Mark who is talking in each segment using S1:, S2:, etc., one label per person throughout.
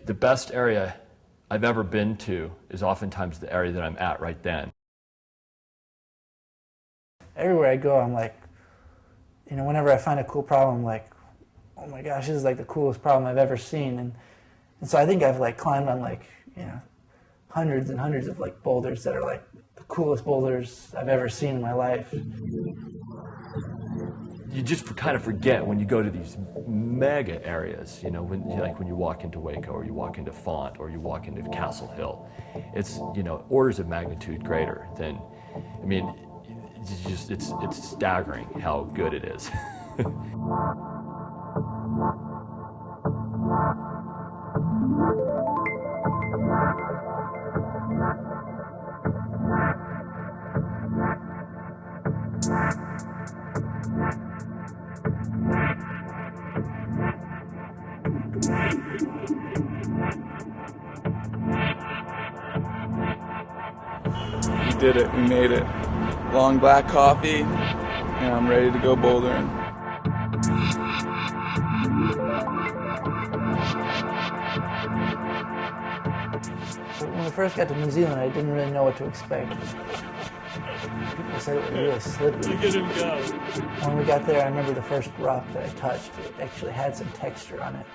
S1: The best area I've ever been to is oftentimes the area that I'm at right then.
S2: Everywhere I go, I'm like, you know, whenever I find a cool problem, I'm like, oh my gosh, this is like the coolest problem I've ever seen. And so I think I've like climbed on like, you know, hundreds and hundreds of like boulders that are like the coolest boulders I've ever seen in my life.
S1: You just kind of forget when you go to these mega areas, you know, when you walk into Waco or you walk into Font or you walk into Castle Hill. It's, you know, orders of magnitude greater than, I mean, it's staggering how good it is.
S3: We did it, we made it. Long black coffee, and I'm ready to go bouldering.
S2: When we first got to New Zealand, I didn't really know what to expect. People said it was really slippery.
S4: Look at him go.
S2: When we got there, I remember the first rock that I touched, it actually had some texture on it.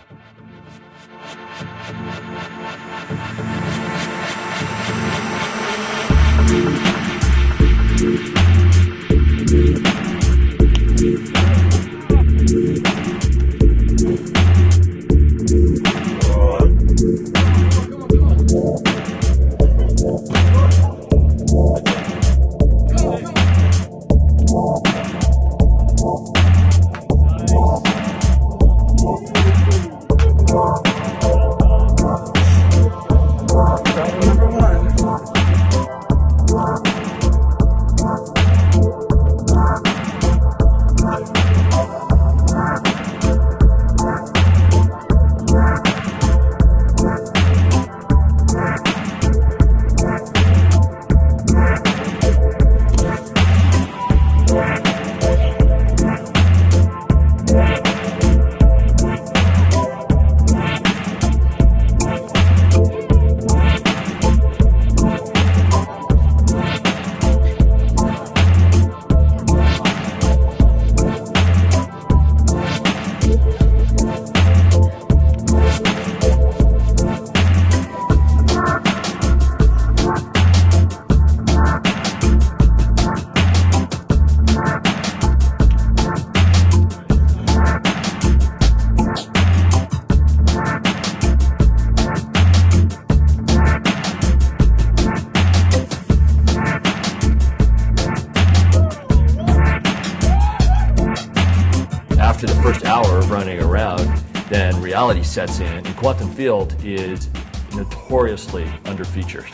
S1: After the first hour of running around, then reality sets in, and quantum field is notoriously underfeatured.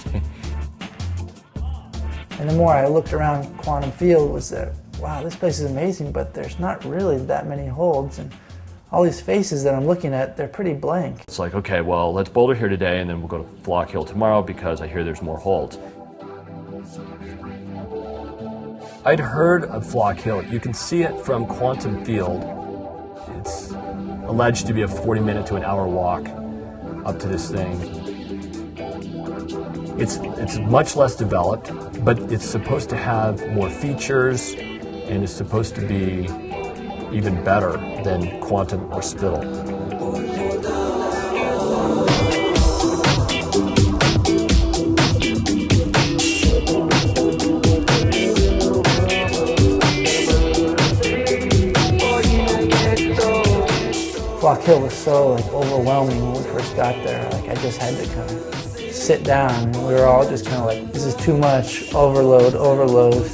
S2: And the more I looked around quantum field was that, wow, this place is amazing, but there's not really that many holds. And all these faces that I'm looking at, they're pretty blank.
S1: It's like, okay, well, let's boulder here today, and then we'll go to Flock Hill tomorrow because I hear there's more holds. I'd heard of Flock Hill. You can see it from quantum field. It's alleged to be a 40-minute to an hour walk up to this thing. It's much less developed, but it's supposed to have more features, and it's supposed to be even better than Quantum or Spittle.
S2: Flock Hill was so like overwhelming when we first got there. Like I just had to kind of sit down, and we were all just kind of like, this is too much, overload, overload.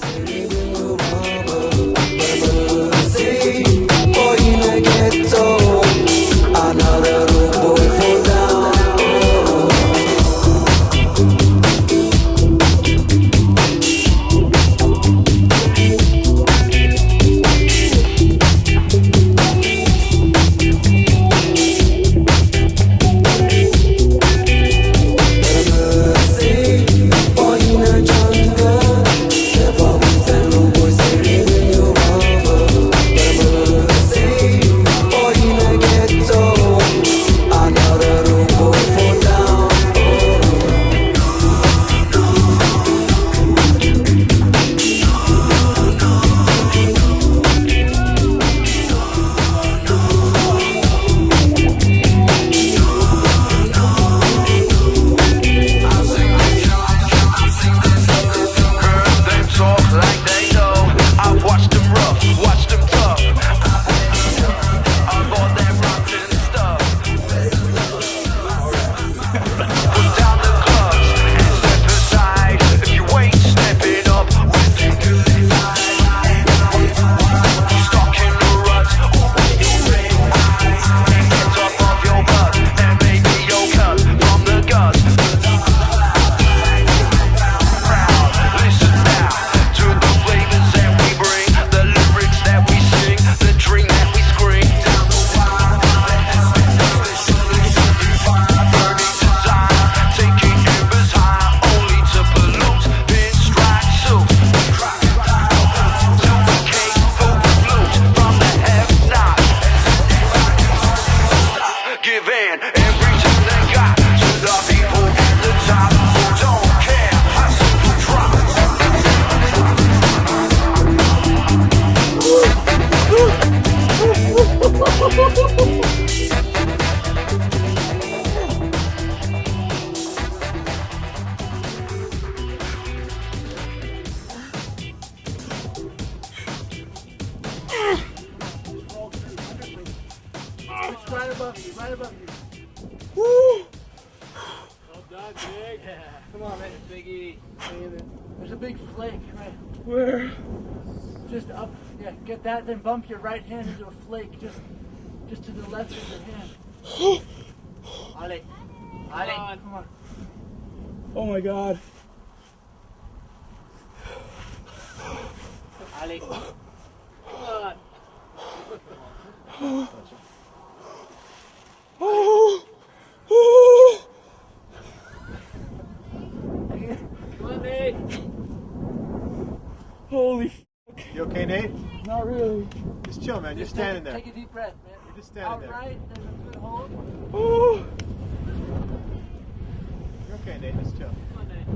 S4: not big.
S2: Yeah.
S4: Come on, man. Biggie.
S2: There's a big flake, right?
S3: Where?
S2: Just up. Yeah, get that, then bump your right hand into a flake just to the left of your hand. Ali. Ali, come on.
S3: Oh my God.
S2: Ali.
S4: Come on.
S3: Oh.
S4: Come on, Nate.
S3: Holy.
S5: You okay, Nate?
S3: Not really.
S5: Just chill, man. You're standing there.
S2: Take a deep breath, man.
S5: You're just standing there.
S2: Outright, there's a good hold.
S3: Oh.
S5: You're okay, Nate. Just chill.
S4: Come on, Nate.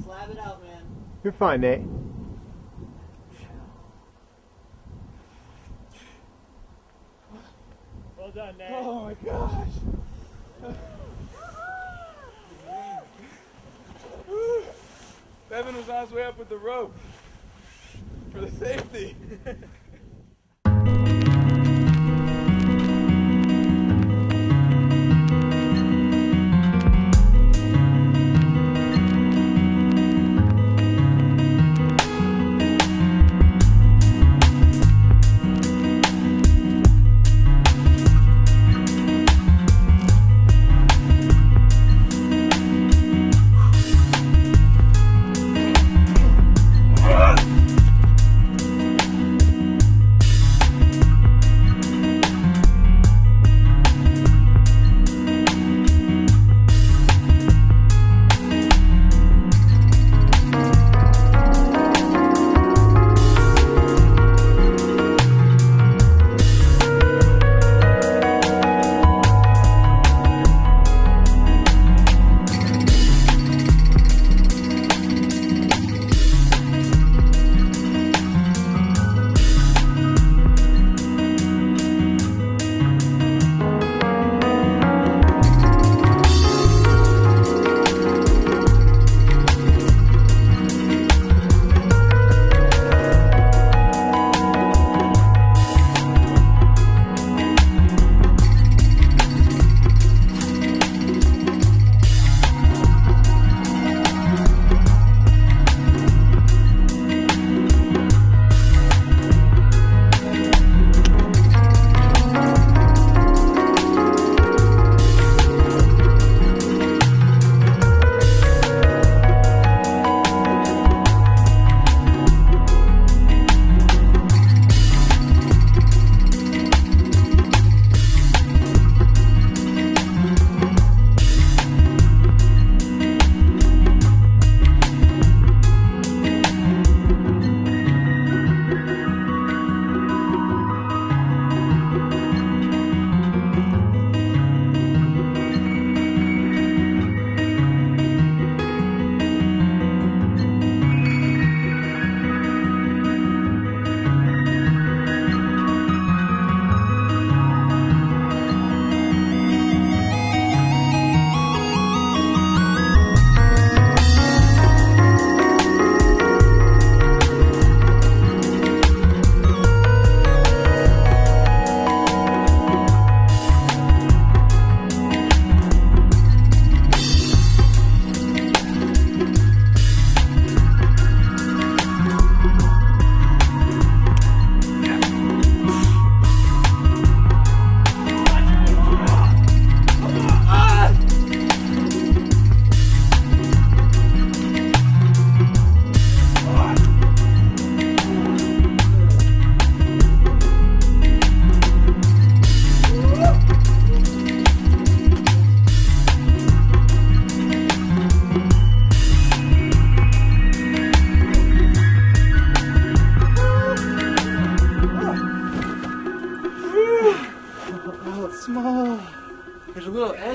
S2: Slab it out, man.
S5: You're fine, Nate.
S4: Well done, Nate.
S3: Oh my gosh. Bevan was on his way up with the rope for the safety.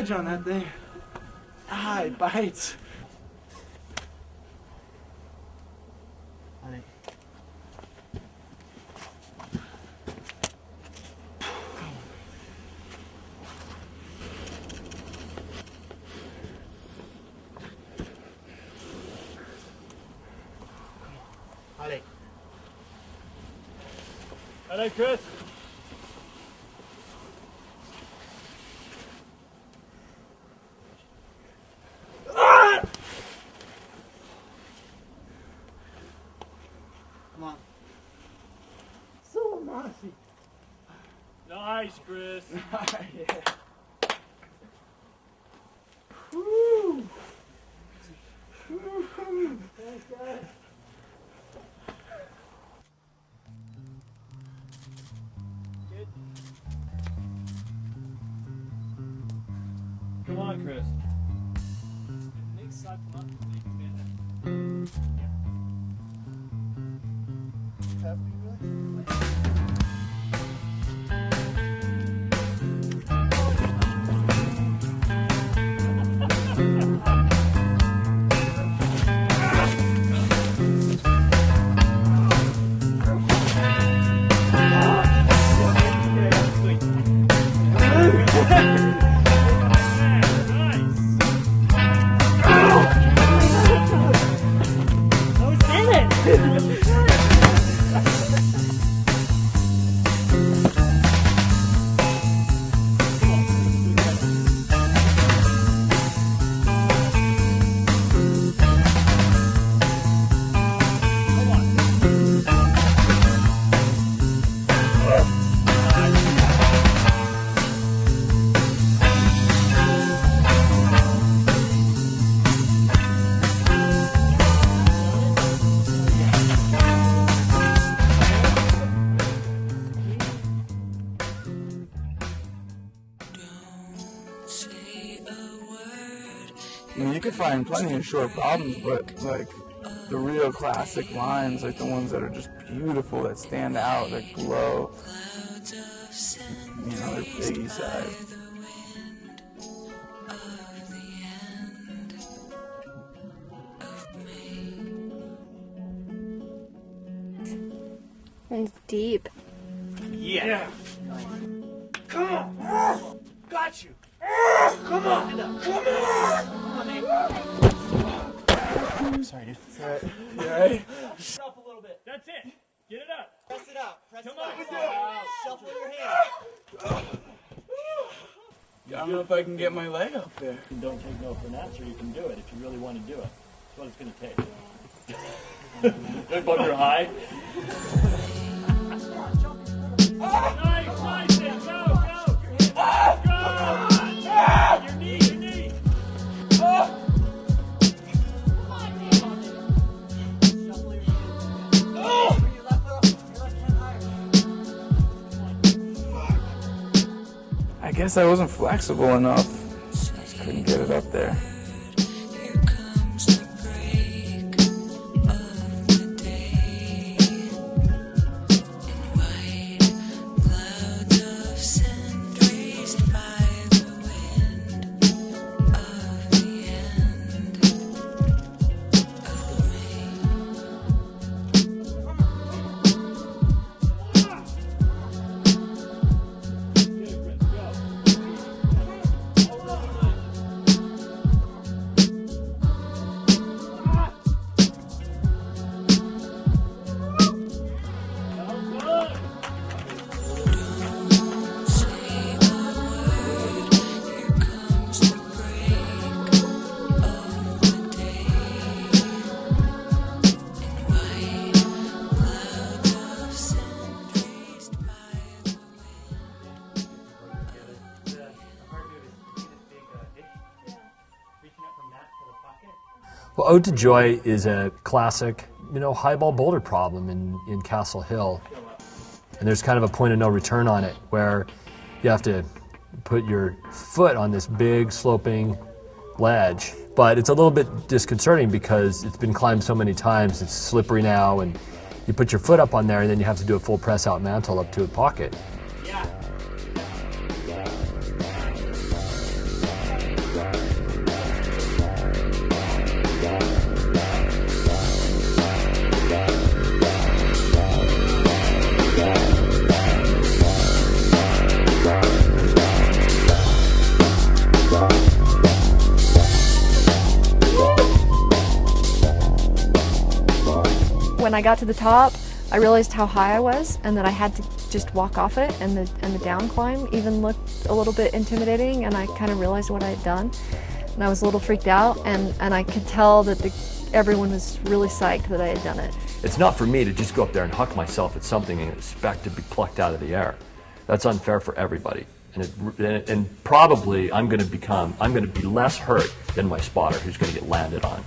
S2: edge on that thing. Ah, it bites. Ali.
S4: Hello, Chris. Nice, Chris. Thanks, guys. Good. Come on, Chris. Next side, come on.
S3: I mean, you can find plenty of short problems, but like the real classic lines, like the ones that are just beautiful, that stand out, that glow, you know, they're Biggie side.
S6: It's deep.
S4: Yeah. Come on. Got you. Come on. Come on.
S5: Sorry, dude.
S3: You ready?
S4: Up a little bit. That's it. Get it up.
S7: Press it out. Press
S4: Come
S7: it
S4: on.
S7: out. Shuffle your hand.
S3: I don't know if I can get my leg up there.
S8: And don't take no for an answer. You can do it if you really want to do it. That's what it's going to take. Above your high.
S4: Nice, nice. Then. Go, go. Go. Your knee, your knee.
S3: I guess I wasn't flexible enough. Just couldn't get it up there.
S1: Well, Ode to Joy is a classic, highball boulder problem in Castle Hill. And there's kind of a point of no return on it where you have to put your foot on this big sloping ledge. But it's a little bit disconcerting because it's been climbed so many times, it's slippery now, and you put your foot up on there and then you have to do a full press out mantle up to a pocket.
S6: When I got to the top, I realized how high I was and that I had to just walk off it, and the down climb even looked a little bit intimidating, and I kind of realized what I had done. And I was a little freaked out, and I could tell that everyone was really psyched that I had done it.
S1: It's not for me to just go up there and huck myself at something and expect to be plucked out of the air. That's unfair for everybody. And probably I'm going to be less hurt than my spotter who's going to get landed on.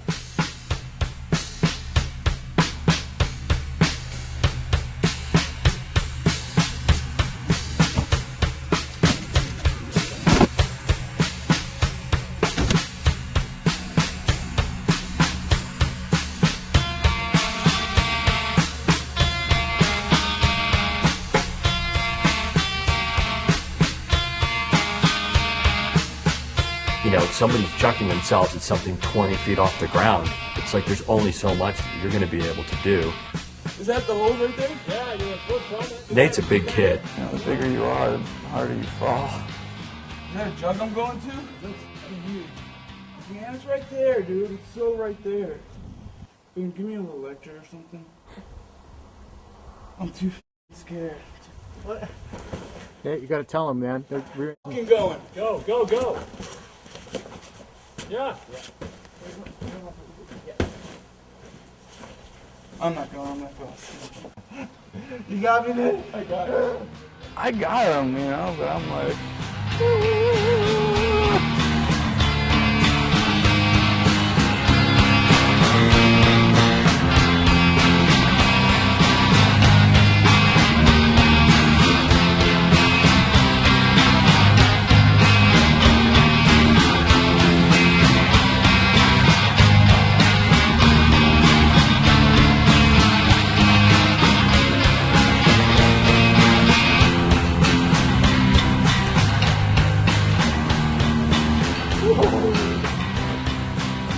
S1: You know, if somebody's chucking themselves at something 20 feet off the ground, it's like there's only so much that you're going to be able to do.
S3: Is that the hole right there?
S8: Yeah, you're a foot from it.
S1: Nate's a big kid.
S3: You know, the bigger you are, the harder you fall. Is that a jug I'm going to? That's huge. Yeah, it's right there, dude. It's so right there. Boone, give me a little lecture or something. I'm too scared.
S5: What? Yeah, you gotta tell him, man.
S3: Fucking going.
S8: Go, go, go. Yeah.
S3: I'm not going. You got me, Nick? I got him. I got him, you know, but I'm like...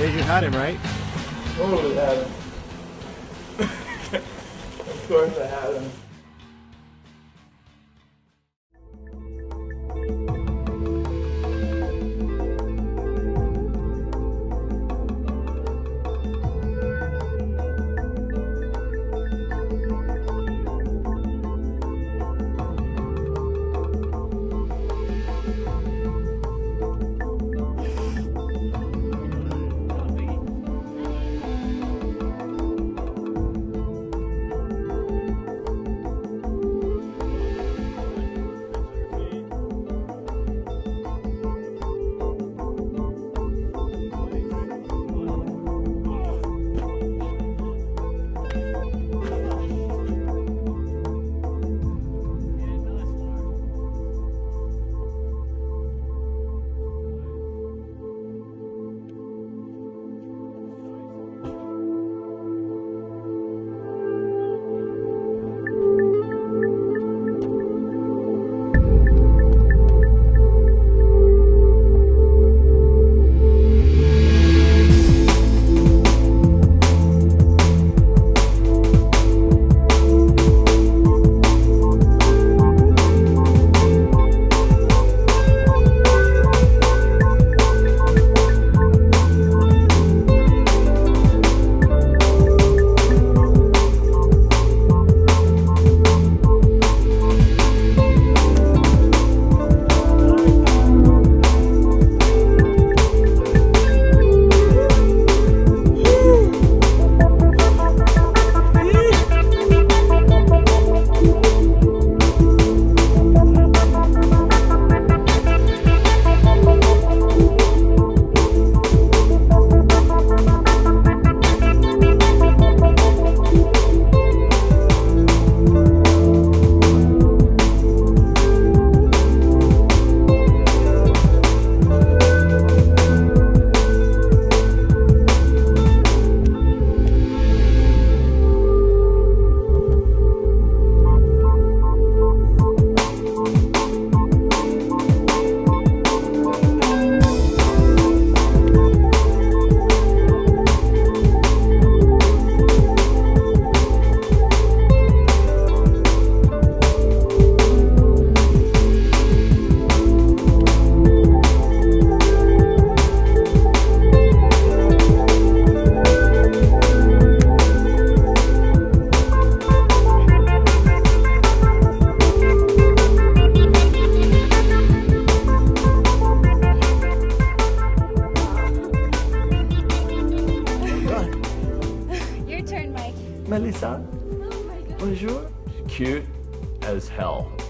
S5: You had him, right?
S3: Totally had him. Of course I had him.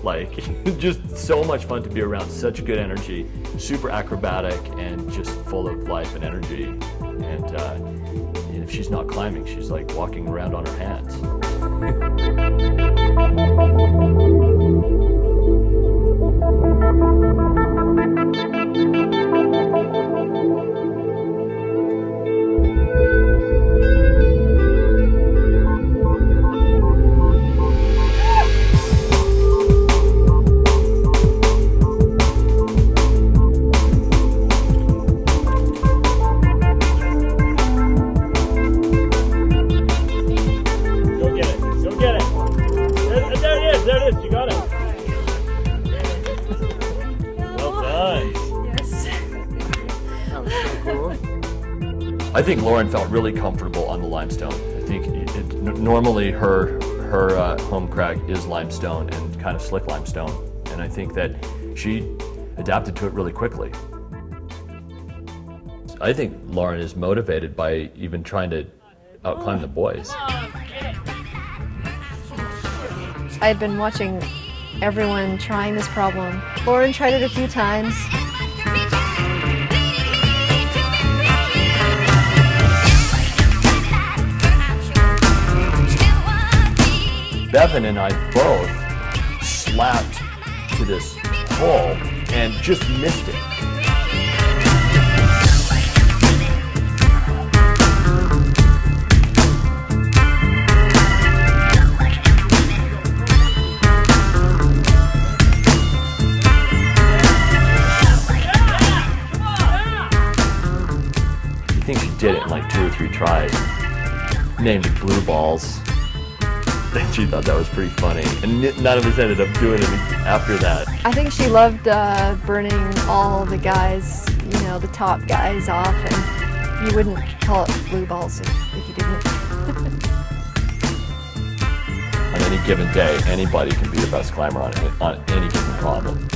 S1: Like, just so much fun to be around. Such good energy, super acrobatic, and just full of life and energy. And if she's not climbing, she's like walking around on her hands.
S8: Go get it. Go get it. There it is. There it is. You got it. Well done.
S1: I think Lauren felt really comfortable on the limestone. I think normally her home crag is limestone and kind of slick limestone, and I think that she adapted to it really quickly. I think Lauren is motivated by even trying to outclimb the boys.
S6: I had been watching everyone trying this problem. Lauren tried it a few times.
S1: Bevan and I both slapped to this hole and just missed it. I think she did it in like 2 or 3 tries. Named it blue balls. And she thought that was pretty funny. And none of us ended up doing it after that.
S6: I think she loved burning all the guys, you know, the top guys off, and you wouldn't call it blue balls if you didn't.
S1: On any given day, anybody can be the best climber on any given problem.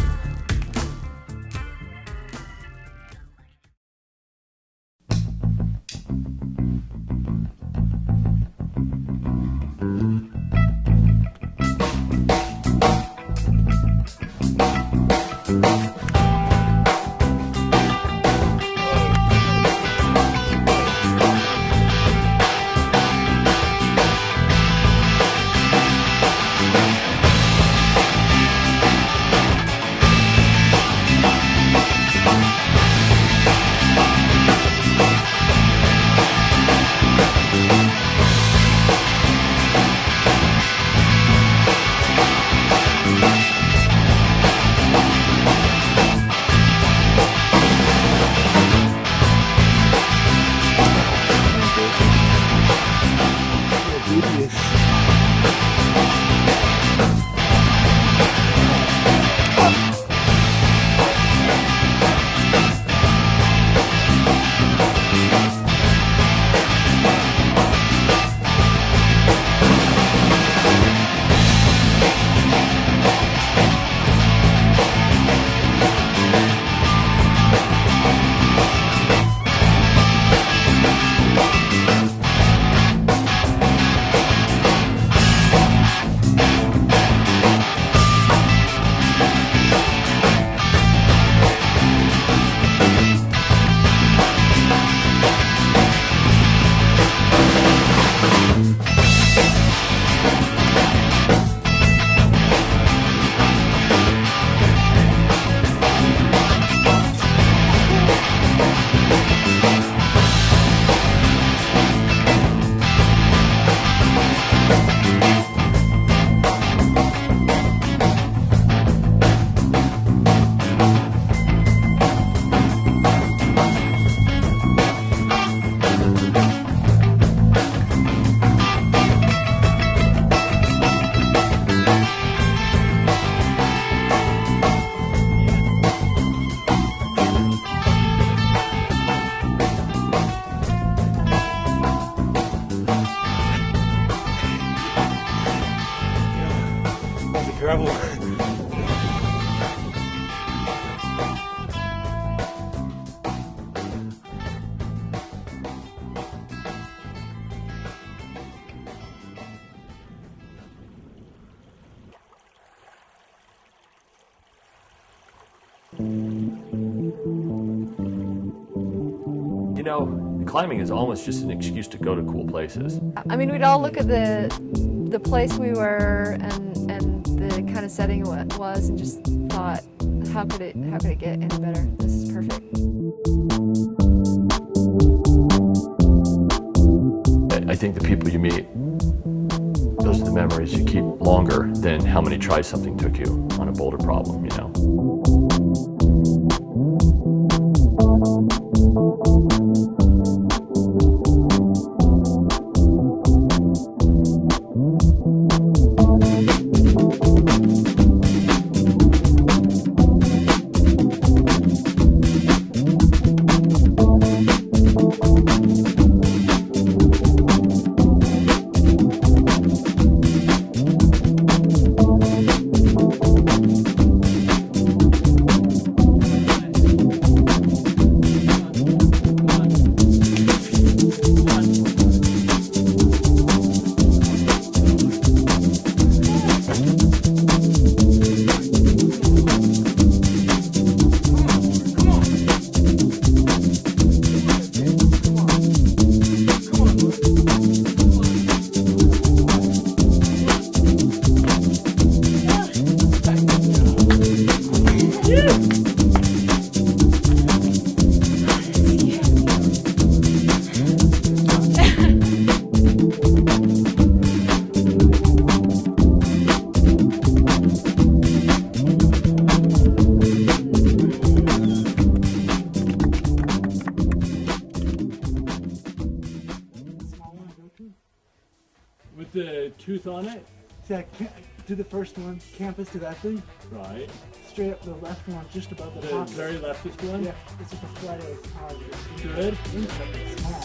S1: know, climbing is almost just an excuse to go to cool places.
S6: I mean, we'd all look at the place we were and the kind of setting it was, and just thought, how could it get any better? This is perfect.
S1: I think the people you meet, those are the memories you keep longer than how many tries something took you on a boulder problem, you know.
S8: With the tooth on it?
S2: Yeah, do the first one, campus to that thing.
S8: Right.
S2: Straight up the left one, just above the
S8: The
S2: top.
S8: very leftist one?
S2: Yeah, it's just a flat of
S8: Good.
S2: small.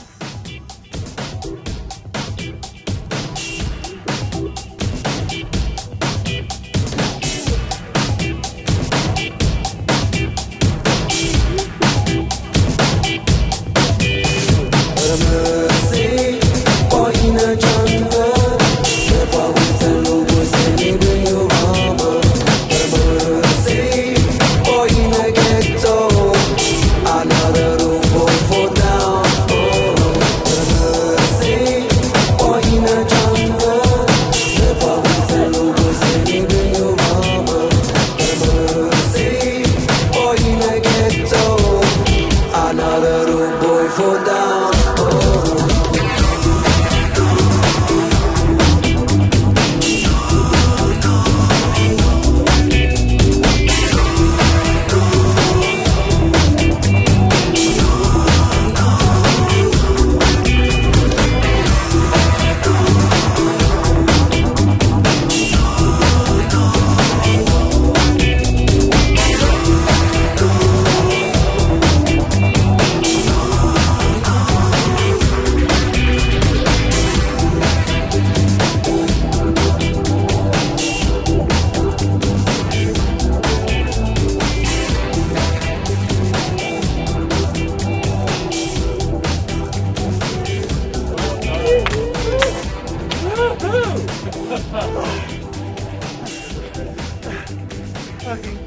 S2: Fucking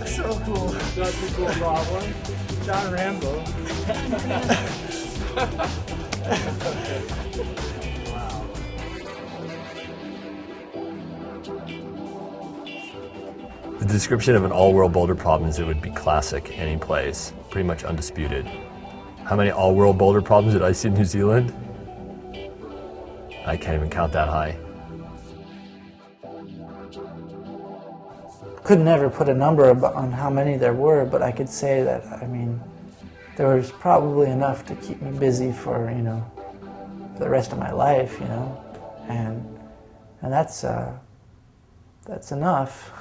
S2: so cool.
S8: That's a cool raw one.
S2: John Rambo.
S1: The description of an all-world boulder problem is it would be classic any place, pretty much undisputed. How many all-world boulder problems did I see in New Zealand? I can't even count that high.
S2: Could never put a number on how many there were, but I could say that, I mean, there was probably enough to keep me busy for, you know, for the rest of my life, you know, and that's enough.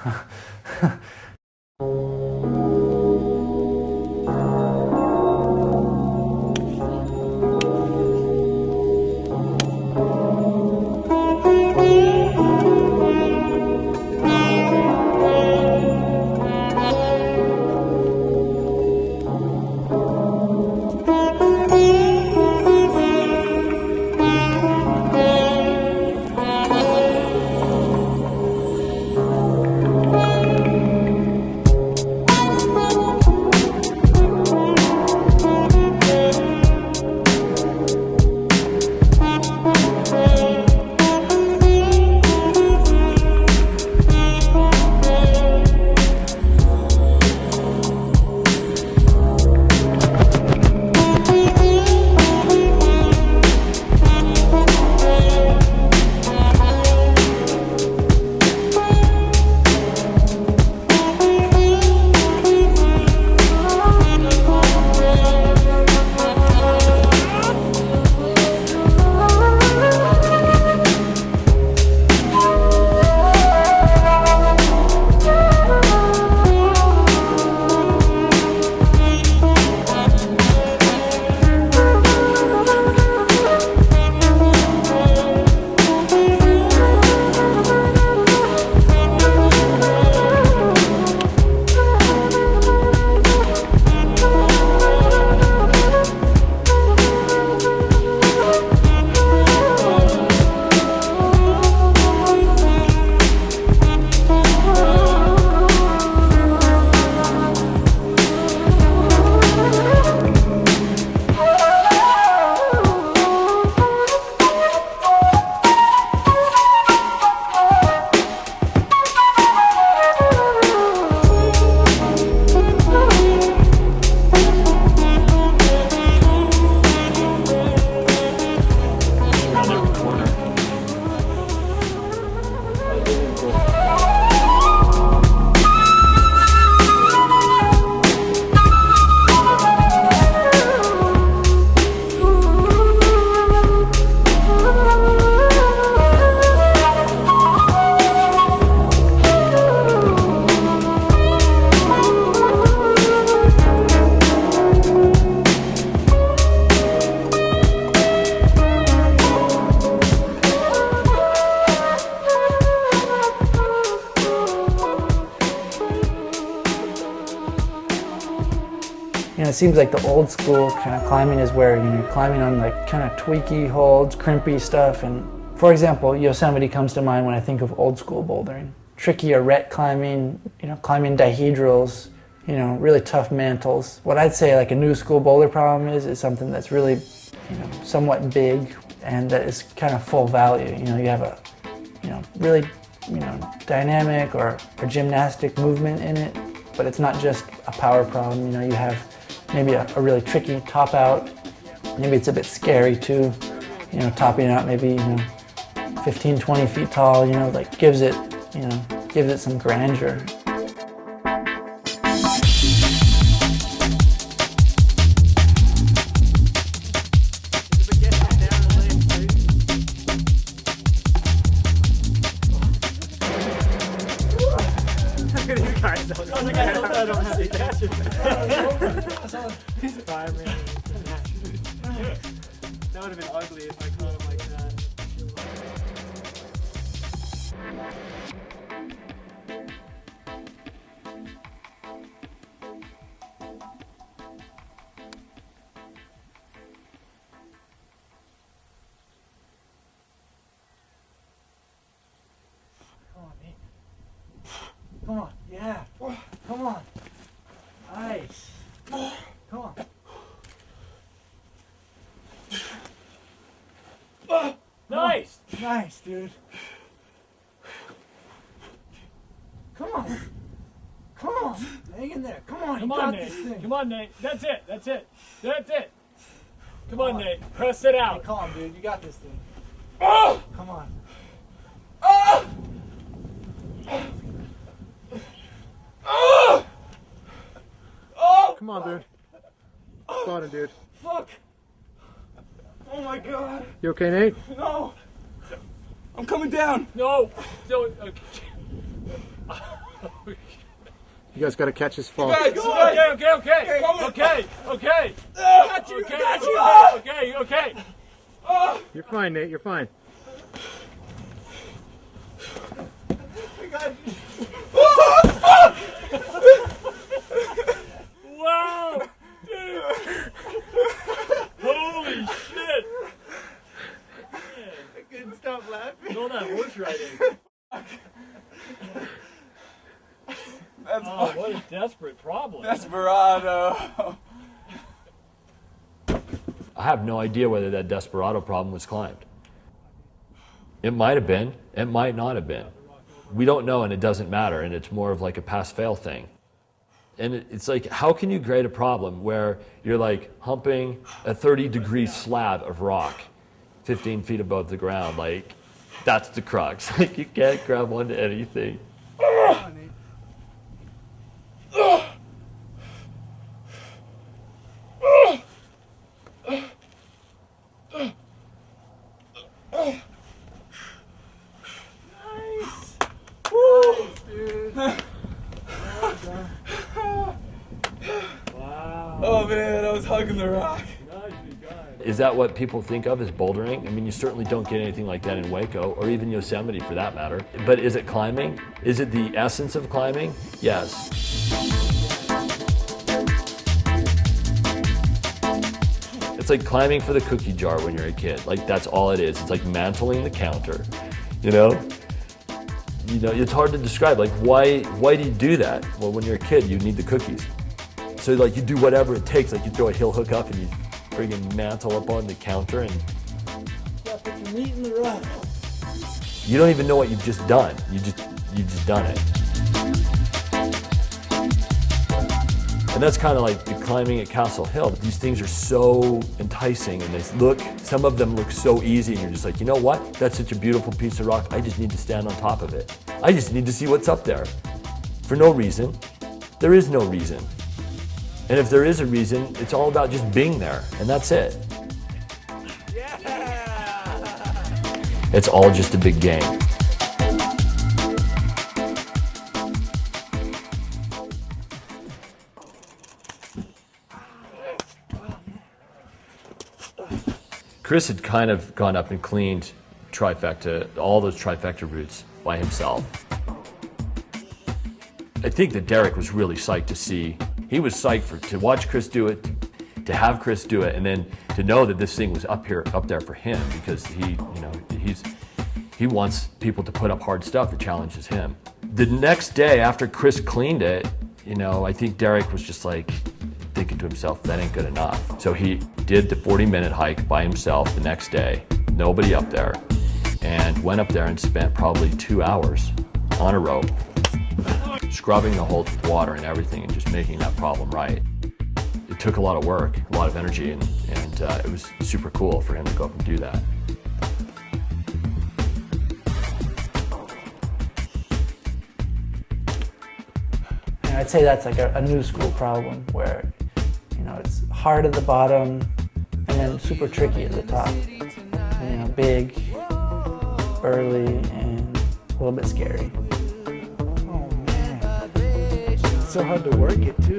S2: You know, it seems like the old school kind of climbing is where, you know, you're climbing on like kind of tweaky holds, crimpy stuff. And for example, Yosemite comes to mind when I think of old school bouldering. Tricky arete climbing, you know, climbing dihedrals, you know, really tough mantles. What I'd say like a new school boulder problem is something that's really, you know, somewhat big and that is kind of full value. You know, you have a, you know, really, you know, dynamic or gymnastic movement in it, but it's not just a power problem. You know, you have maybe a really tricky top out. Maybe it's a bit scary too, you know, topping out maybe, you know, 15, 20 feet tall, you know, like gives it, you know, gives it some grandeur.
S9: That would have been ugly if I caught him like that. Come on, Nate. Come on, yeah. Come on. Nice. Come on.
S4: Nice!
S9: Nice, dude. Come on. Come on. Hang in there. Come on.
S4: Come
S9: you
S4: on,
S9: got this
S4: Nate.
S9: thing.
S4: Come on, Nate. That's it. That's it. That's it. Come on, Nate. Press it
S9: Hey,
S4: out.
S9: calm, dude. You got this thing.
S4: Oh!
S9: Come on.
S4: Oh! Oh! Oh!
S5: Come on, dude. Got him, dude.
S3: Fuck! Oh my god!
S5: You okay, Nate?
S3: No! I'm coming down!
S4: No! Don't. Okay.
S5: You guys got to catch his fall.
S3: Guys,
S4: Okay, okay, okay.
S3: Come on.
S4: Okay, okay.
S3: Got you!
S4: Okay,
S3: Got you!
S4: okay, okay.
S5: You're fine, Nate. You're fine.
S4: Wow! Dude. Holy shit!
S3: I couldn't stop laughing.
S4: All that horse riding.
S3: That's
S4: Oh, what a desperate problem.
S3: Desperado.
S1: I have no idea whether that Desperado problem was climbed. It might have been, it might not have been. We don't know, and it doesn't matter, and it's more of like a pass-fail thing. And it's like, how can you grade a problem where you're like humping a 30-degree slab of rock 15 feet above the ground? Like, that's the crux. Like, you can't grab onto anything.
S3: Oh man, I was hugging the rock.
S1: Is that what people think of as bouldering? I mean, you certainly don't get anything like that in Waco, or even Yosemite for that matter. But is it climbing? Is it the essence of climbing? Yes. It's like climbing for the cookie jar when you're a kid. Like, that's all it is. It's like mantling the counter, you know? You know, it's hard to describe. Like, why do you do that? Well, when you're a kid, you need the cookies. So, like, you do whatever it takes. Like, you throw a heel hook up and you friggin' mantle up on the counter, and
S9: Got put your meat in the rock.
S1: you don't even know what you've just done. You've just done it. And that's kind of like the climbing at Castle Hill. These things are so enticing, and some of them look so easy, and you're just like, you know what? That's such a beautiful piece of rock. I just need to stand on top of it. I just need to see what's up there. For no reason. There is no reason. And if there is a reason, it's all about just being there, and that's it.
S9: Yeah!
S1: It's all just a big game. Chris had kind of gone up and cleaned all those trifecta routes by himself. I think that Derek was really psyched to see. He was psyched to watch Chris do it, to have Chris do it, and then to know that this thing was up there for him, because he wants people to put up hard stuff that challenges him. The next day after Chris cleaned it, I think Derek was just like thinking to himself, that ain't good enough. So he did the 40-minute hike by himself the next day, nobody up there, and went up there and spent probably 2 hours on a rope, scrubbing the whole water and everything and just making that problem right. It took a lot of work, a lot of energy, and it was super cool for him to go up and do that.
S2: And I'd say that's like a new school problem where, it's hard at the bottom and then super tricky at the top. And, big, burly, and a little bit scary.
S3: Oh man, it's so hard to work it too.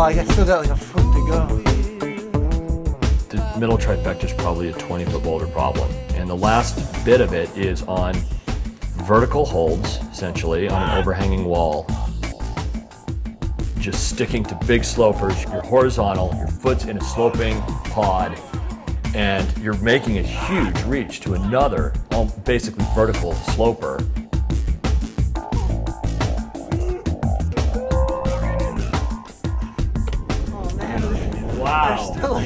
S3: I still got like a foot to go.
S1: The middle trifecta is probably a 20-foot boulder problem, and the last bit of it is on vertical holds, essentially, on an overhanging wall. Just sticking to big slopers, you're horizontal, your foot's in a sloping pod, and you're making a huge reach to another, basically vertical sloper.
S8: Wow.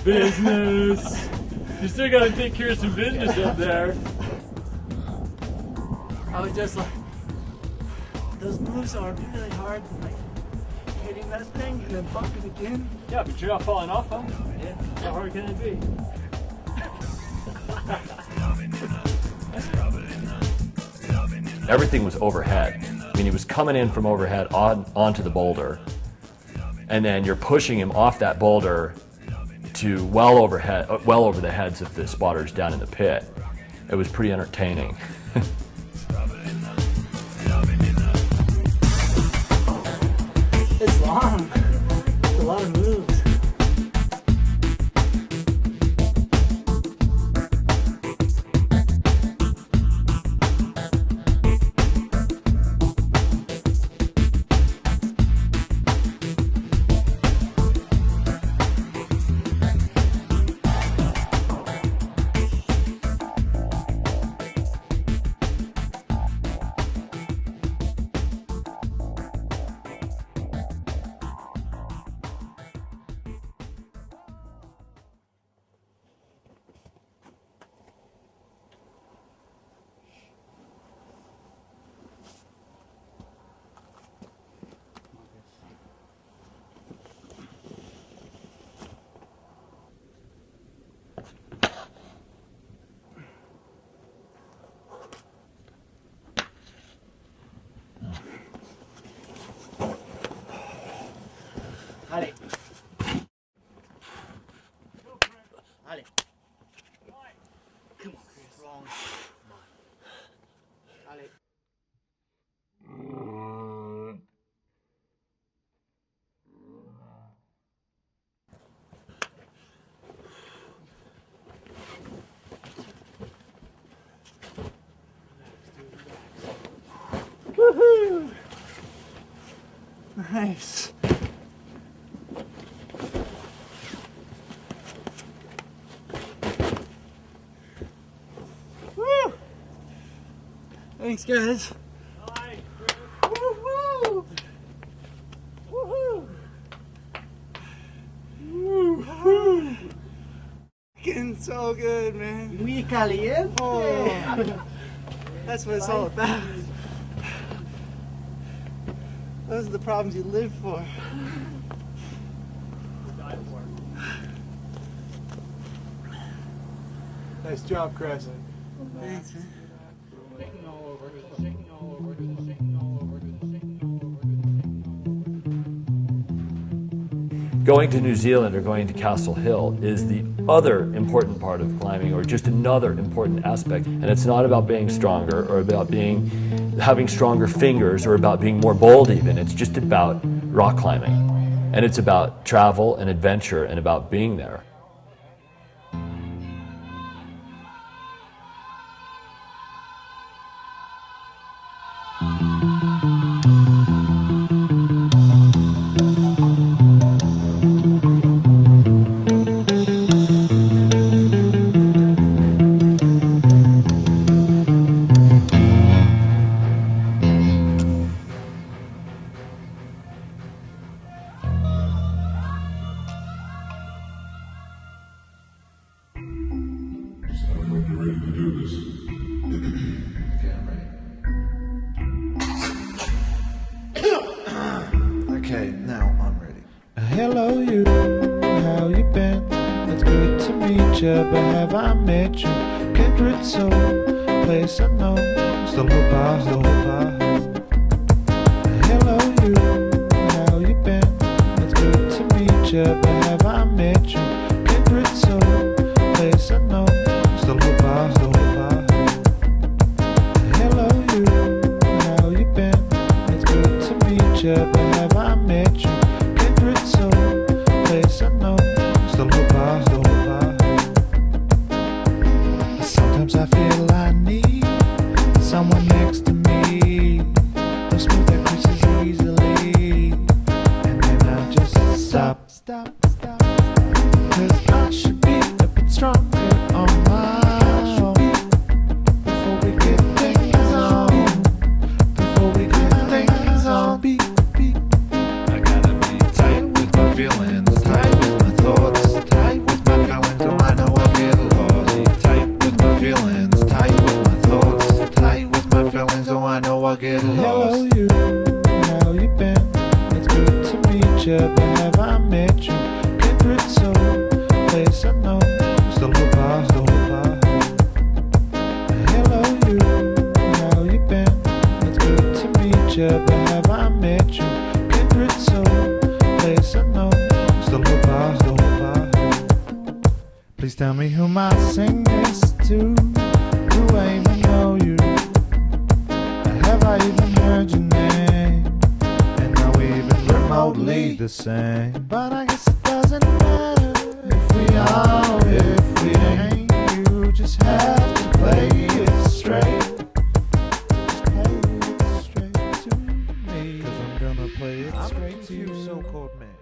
S8: Business. You still gotta take care of some business up there.
S9: I was just like, those moves are really hard, like hitting that thing and then bumping again.
S8: Yeah, but you're not falling off, huh? Yeah. How hard can it be?
S1: Everything was overhead. I mean, he was coming in from overhead onto the boulder, and then you're pushing him off that boulder to well over the heads of the spotters down in the pit. It was pretty entertaining.
S9: It's long. It's a lot of moves.
S7: Allez. Allez. Come on, Chris. Wrong. Come on. Allez.
S3: Woohoo! Nice. Woo! Thanks, guys. Woohoo! Woohoo! Woohoo! Getting so good, man.
S7: Muy caliente.
S3: Oh, that's what it's all about. Those are the problems you live for. Nice job, Chris. Thanks, man.
S1: Going to New Zealand or going to Castle Hill is the other important part of climbing, or just another important aspect. And it's not about being stronger or about having stronger fingers or about being more bold even. It's just about rock climbing. And it's about travel and adventure and about being there.
S10: Okay, now I'm ready.
S3: Hello you, how you been? It's good to meet you, but have I met you? Kindred soul, place unknown, still hope I hope. Hello you, how you been? It's good to meet you, but have I met you? Kindred soul, place unknown, still hope I hope. Hello you, how you been? It's good to meet you, but have I met you? Kindred soul, place unknown, still hope I hope. Sometimes I feel I need someone next to me, no smooth that creases easily, and then I just stop. Cause I should be a bit stronger on my own before we get things on. Before we get things on. I gotta be tight with my feelings, tight with my thoughts, tight with my feelings, so I know I get lost. Tight with my feelings, tight with my thoughts, tight with my feelings, so I know I get lost. Hello you, how you been? It's good to meet you, but have I met you? Kindred soul, place unknown, still hope I hope. Hello you, how you been? It's good to meet you, but have I met you? Kindred soul, place unknown, still hope I hope. Please tell me whom I sing this to. Do I even know you? Have I even heard your name? And are we even remotely the same? But I guess it doesn't matter if we are or if we ain't. You just have to play it straight. Just play it straight to me. Cause I'm gonna play it straight to you, so-called man.